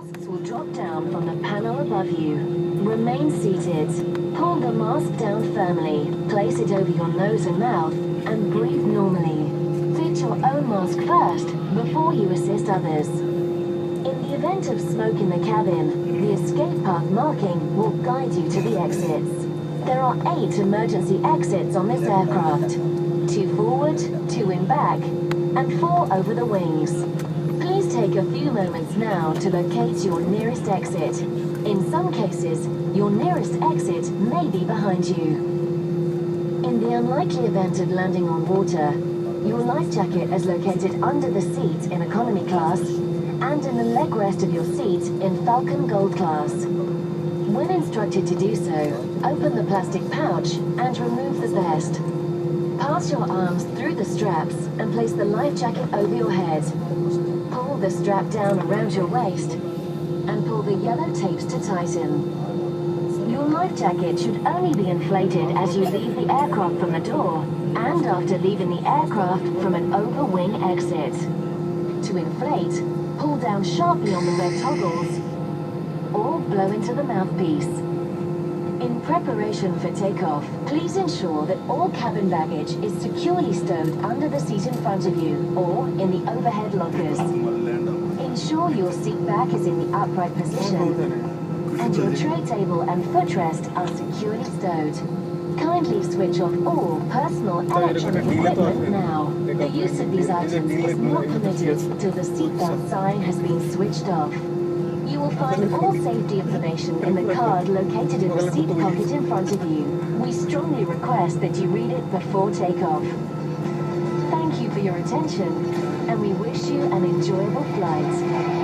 Masks will drop down from the panel above you. Remain seated. Pull the mask down firmly. Place it over your nose and mouth and breathe normally. Fit your own mask first before you assist others. In the event of smoke in the cabin, the escape path marking will guide you to the exits. There are 8 emergency exits on this aircraft. 2 forward, 2 in back, and 4 over the wings. Please take a few moments now to locate your nearest exit. In some cases, your nearest exit may be behind you. In the unlikely event of landing on water, your life jacket is located under the seat in economy class and in the leg rest of your seat in Falcon Gold class. When instructed to do so, open the plastic pouch and remove the vest. Pass your arms through the straps and place the life jacket over your head. Pull the strap down around your waist and pull the yellow tapes to tighten. Your life jacket should only be inflated as you leave the aircraft from the door and after leaving the aircraft from an over-wing exit. To inflate, pull down sharply on the red toggles or blow into the mouthpiece. In preparation for takeoff, please ensure that all cabin baggage is securely stowed under the seat in front of you or in the overhead lockers. Ensure your seat back is in the upright position and your tray table and footrest are securely stowed. Kindly switch off all personal electronic equipment now. The use of these items is not permitted till the seatbelt sign has been switched off. You will find all safety information in the card located in the seat pocket in front of you. We strongly request that you read it before takeoff. Thank you for your attention, and we wish you an enjoyable flight.